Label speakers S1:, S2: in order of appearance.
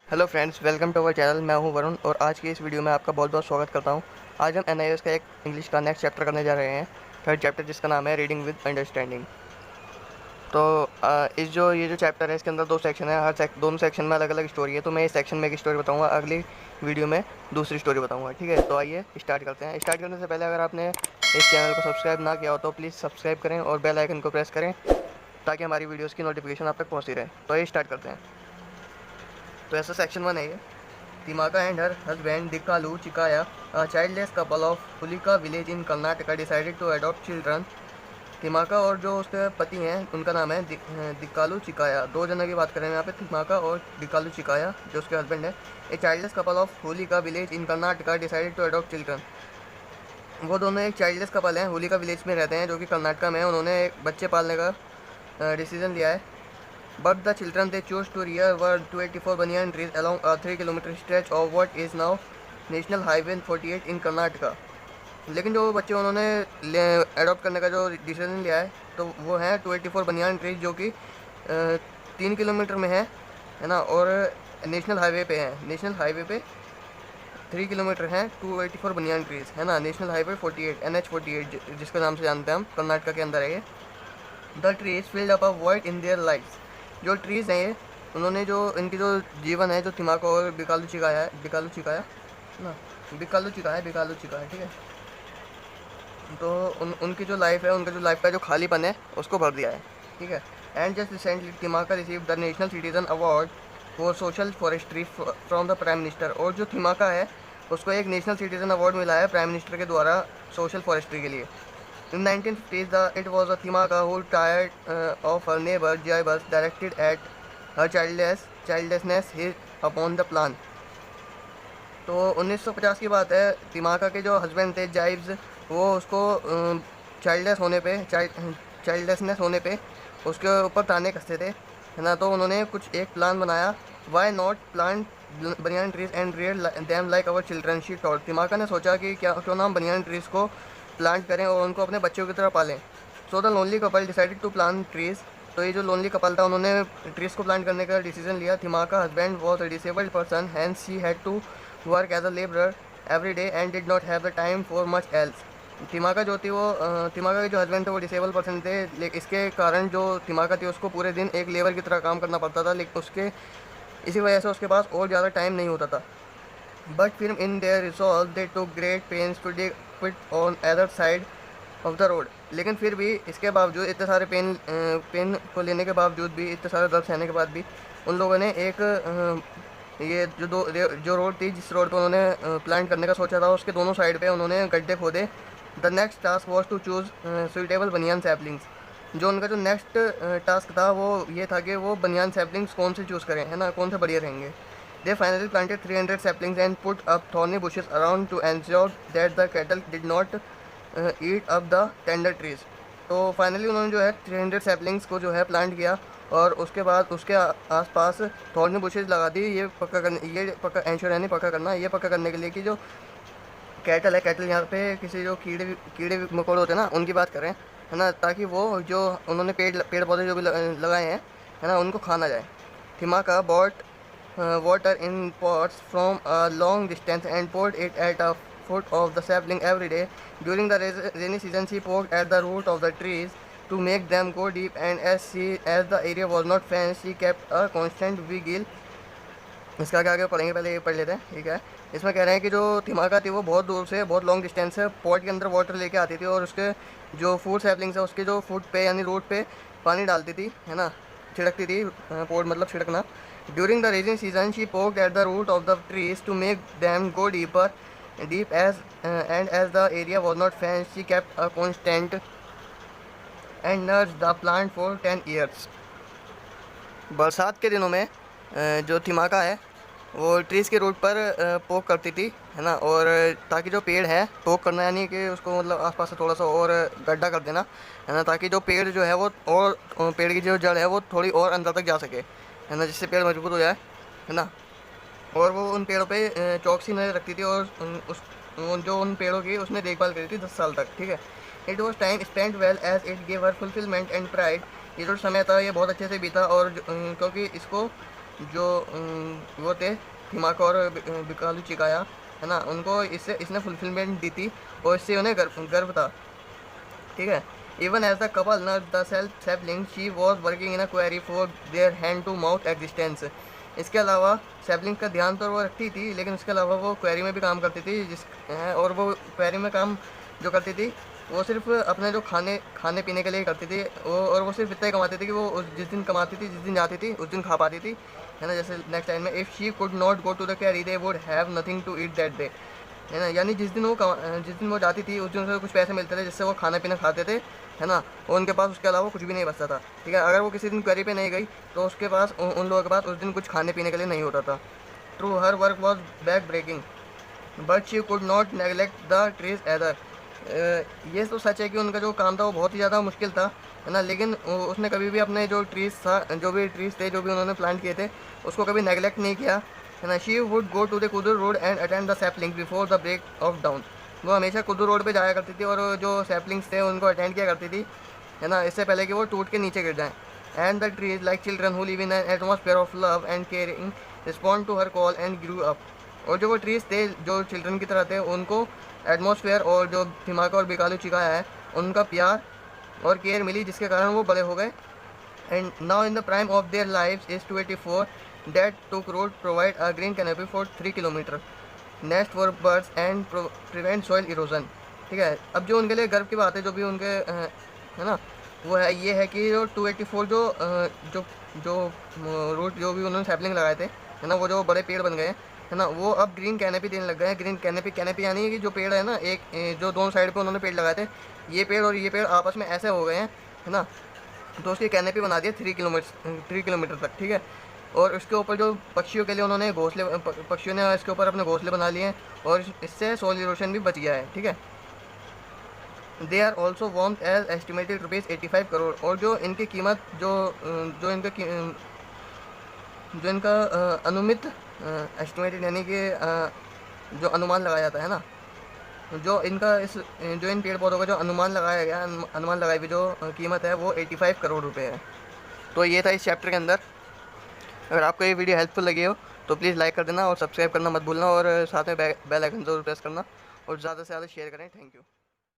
S1: Hello friends, welcome to our channel. मैं हूं वरुण और आज की इस वीडियो में आपका बहुत बहुत स्वागत करता हूं। आज हम एनआईएस का एक इंग्लिश का नेक्स्ट चैप्टर करने जा रहे हैं, थर्ड चैप्टर, जिसका नाम है रीडिंग विद अंडरस्टैंडिंग। तो ये जो चैप्टर है, इसके अंदर दो सेक्शन है। दोनों सेक्शन में अलग अलग स्टोरी है। तो मैं इस सेक्शन में एक स्टोरी बताऊँगा, अगली वीडियो में दूसरी स्टोरी बताऊँगा। ठीक है, तो आइए स्टार्ट करते हैं। स्टार्ट करने से पहले अगर आपने इस चैनल को सब्सक्राइब ना किया हो तो प्लीज़ सब्सक्राइब करें और बेल आइकन को प्रेस करें ताकि हमारी वीडियोज़ की नोटिफिकेशन आप तक पहुँचती रहे। तो आइए स्टार्ट करते हैं। तो ऐसा सेक्शन 1 है ये। Timaka and her husband Dikalu Chikaya, a childless couple of Hulika village in Karnataka, decided to adopt children. तिमाका और जो उसके पति हैं उनका नाम है दिकालू चिकाया। दो जनों की बात करें यहाँ पे, तिमाका और दिकालू चिकाया जो उसके हस्बैंड है। A childless couple of Hulikal village in Karnataka decided to adopt children. वो दोनों एक चाइल्डलेस कपल हैं, होलिका विलेज में रहते हैं जो कि कर्नाटका में है। उन्होंने एक बच्चे पालने का डिसीजन लिया है। But the children they chose to rear were 284 banyan trees along a 3 kilometer stretch of what is now National Highway 48 in Karnataka. लेकिन जो बच्चे उन्होंने अडॉप्ट करने का जो डिसीजन लिया है तो वो है 284 बनियान ट्रीज जो कि 3 किलोमीटर में है ना, और नेशनल हाईवे पे है। नेशनल हाईवे पे 3 किलोमीटर हैं, 284 बनियान ट्रीज है ना। नेशनल हाईवे 48 NH48 जिसके नाम से जानते हैं हम, कर्नाटका के अंदर है ये। The trees filled up a void in their lives. जो ट्रीज़ हैं ये, उन्होंने जो इनकी जो जीवन है, जो तिमाको और बिकालू चिकाया है, ना, बिकालू चिकाया, ठीक है। तो उनकी जो लाइफ है, उनका जो लाइफ का जो खालीपन है उसको भर दिया है, ठीक है। And just recently Thimmakka receive the national citizen award for social forestry from the prime minister. और जो तिमाका है उसको एक नेशनल सिटीजन अवार्ड मिला है प्राइम मिनिस्टर के द्वारा सोशल फॉरेस्ट्री के लिए। In 1950s, it was a Thimaka who, tired of her neighbor Jaibus, directed at her childlessness hit upon the plan. तो 1950 की बात है। तिमाका के जो हस्बैंड थे जाइब्स, वो उसको चाइल्डलेसनेस होने पे उसके ऊपर ताने कसते थे, है ना। तो उन्होंने कुछ एक प्लान बनाया। Why not plant banyan trees and rear them like our children, she thought. Thimmakka ने सोचा कि क्यों ना हम बनियान ट्रीज़ को प्लांट करें और उनको अपने बच्चों की तरह पालें। So the lonely couple decided to plant trees. तो ये जो लोनली कपल था उन्होंने ट्रीज़ को प्लांट करने का डिसीजन लिया। Thimmakka husband was a disabled person, hence she had to work as a labourer every day and did not have the time for much else. Thimmakka जो थी वो तिमाका के जो हस्बैंड थे वो डिसेबल पर्सन थे, लेकिन इसके कारण जो तिमाका थी उसको पूरे दिन एक लेबर की तरह काम करना पड़ता था, लेकिन इसी वजह से उसके पास और ज़्यादा टाइम नहीं होता था। But firm in their resolve, they took great pains to dig pit on other side of the road. लेकिन फिर भी इसके बावजूद, इतने सारे पेन को लेने के बावजूद भी, इतने सारे दर्द सहने के बाद भी, उन लोगों ने एक ये जो रोड थी, जिस रोड पर उन्होंने प्लांट करने का सोचा था, उसके दोनों साइड पे उन्होंने गड्ढे खोदे। The next task was to choose suitable banyan saplings. जो उनका जो नेक्स्ट टास्क था वो ये था कि वो बनियान सैपलिंग्स कौन से चूज़ करें, है ना, कौन से बढ़िया रहेंगे। They finally planted 300 saplings and put up thorny bushes around to ensure that the cattle did not eat up the tender trees. तो फाइनली उन्होंने जो है 300 सैपलिंग्स को जो है प्लांट किया और उसके बाद उसके आसपास थॉर्नी बुशेज लगा दी। ये पक्का एंश्योर है, नहीं पक्का करना, ये पक्का करने के लिए कि जो कैटल यहाँ पे किसी जो कीड़े मकोड़े होते हैं ना, उनकी बात करें, है ना, ताकि वो जो उन्होंने पेड़ पौधे जो भी लगाए हैं, है ना, उनको खा ना जाए। थिमाका bot water in pots from a long distance and poured it at a foot of the sapling every day. During the rainy season, she poked at the root of the trees to make them go deep, and as the area was not fenced, she kept a constant vigil. इसका आगे पढ़ेंगे, पहले ये पढ़ लेते हैं, ठीक है। इसमें कह रहे हैं कि जो तिमाका थी वो बहुत दूर से, बहुत लॉन्ग डिस्टेंस से पॉट के अंदर वाटर लेके आती थी और उसके जो फूड सैपलिंग्स है उसके जो फुट पे यानी रूट पे पानी डालती थी, है ना, छिड़कती थी। पॉट मतलब छिड़कना। During the rainy season, she poked at the root of the trees to make them go deep and as the area was not fenced, she kept a constant and nurtured the plant for 10 years. बरसात के दिनों में जो तिमाका है वो trees के root पर पोक करती थी, है ना, और ताकि जो पेड़ है, पोक करना यानी कि उसको मतलब आसपास से थोड़ा सा और गड्ढा कर देना, है ना, ताकि जो पेड़ जो है वो और पेड़ की जो जड़ है वो थोड़ी और अंदर तक जा सके, है ना, जिससे पेड़ मजबूत हो जाए, है ना। और वो उन पेड़ों पे चौकसी नज़र रखती थी और उन पेड़ों की उसने देखभाल करी थी 10 साल तक, ठीक है। It was time spent well as it gave her fulfilment and pride. ये जो समय था ये बहुत अच्छे से बीता और क्योंकि इसको जो वो थे थिमाका और बिकालू चिकाया, है ना, उनको इसने फुलफिलमेंट दी थी और इससे उन्हें गर्व था, ठीक है। इवन एज द कपल नर the self sapling she was working in a quarry for their hand to mouth existence. इसके अलावा सैपलिंग का ध्यान तो वो रखती थी, लेकिन उसके अलावा वो क्वेरी में भी काम करती थी और वो क्वेरी में काम जो करती थी वो सिर्फ अपने जो खाने पीने के लिए करती थी और वो सिर्फ इतना ही कमाती थी कि वो जिस दिन कमाती थी, जिस दिन जाती थी उस दिन खा पाती थी, है ना। जैसे नेक्स्ट टाइम में if she could not go to the quarry they would have nothing to eat that day, है ना। यानी जिस दिन वो जाती थी उस दिन उसे कुछ पैसे मिलते थे जिससे वो खाना पीना खाते थे, है ना, और उनके पास उसके अलावा कुछ भी नहीं बचता था, ठीक है। अगर वो किसी दिन क्वेरी पे नहीं गई तो उसके पास उन लोगों के पास उस दिन कुछ खाने पीने के लिए नहीं होता था। True her work was backbreaking but she could not neglect the trees either. ये तो सच है कि उनका जो काम था वो बहुत ही ज़्यादा मुश्किल था, है ना, लेकिन उसने कभी भी अपने जो ट्रीज था, जो भी ट्रीज थे जो भी उन्होंने प्लांट किए थे उसको कभी नेगलेक्ट नहीं किया, है ना। She would go to the Kudur road and attend the sapling before the break of dawn. वो हमेशा कुदूर रोड पे जाया करती थी और जो सैपलिंग्स थे उनको अटेंड किया करती थी, है ना, इससे पहले कि वो टूट के नीचे गिर जाएँ। And the trees like children who live in an atmosphere of love and caring respond to her call and grew up. और जो वो ट्रीज थे जो चिल्ड्रन की तरह थे उनको एटमॉस्फेयर और जो थिमाका और बिकालू चिकाया है उनका प्यार और केयर मिली, जिसके कारण वो बड़े हो गए। And now in the prime of their life is 284 that took road provide a green canopy for 3 kilometre nest for birds and prevent soil erosion, ठीक है। अब जो उनके लिए गर्व की बात है जो भी उनके है ना, वो है ये है कि जो 284 जो जो रूट जो भी उन्होंने सैपलिंग लगाए थे, है ना, वो जो बड़े पेड़ बन गए हैं, है ना, वो अब ग्रीन कैनोपी देने लग गए हैं। ग्रीन कैनोपी यानी कि जो पेड़ है ना, एक जो दोनों साइड पे उन्होंने पेड़ लगाए थे, ये पेड़ और ये पेड़ आपस में ऐसे हो गए हैं, है ना, तो उसकी कैनोपी बना दी है 3 किलोमीटर तक, ठीक है। और उसके ऊपर जो पक्षियों के लिए उन्होंने पक्षियों ने इसके ऊपर अपने घोंसले बना लिए हैं और इससे सोल इरोशन भी बच गया है, ठीक है। They are also worth as estimated ₹85 crore. और जो इनकी कीमत जो इनका अनुमित एस्टिमेटेड यानी कि जो अनुमान लगाया जाता है ना, जो इन पेड़ पौधों का जो अनुमान लगाया गया, अनुमान लगाई हुई जो कीमत है वो 85 करोड़ रुपए है। तो ये था इस चैप्टर के अंदर। अगर आपको ये वीडियो हेल्पफुल लगी हो तो प्लीज़ लाइक कर देना और सब्सक्राइब करना मत भूलना और साथ में बेल आइकन ज़रूर प्रेस करना और ज़्यादा से ज़्यादा शेयर करें। Thank you.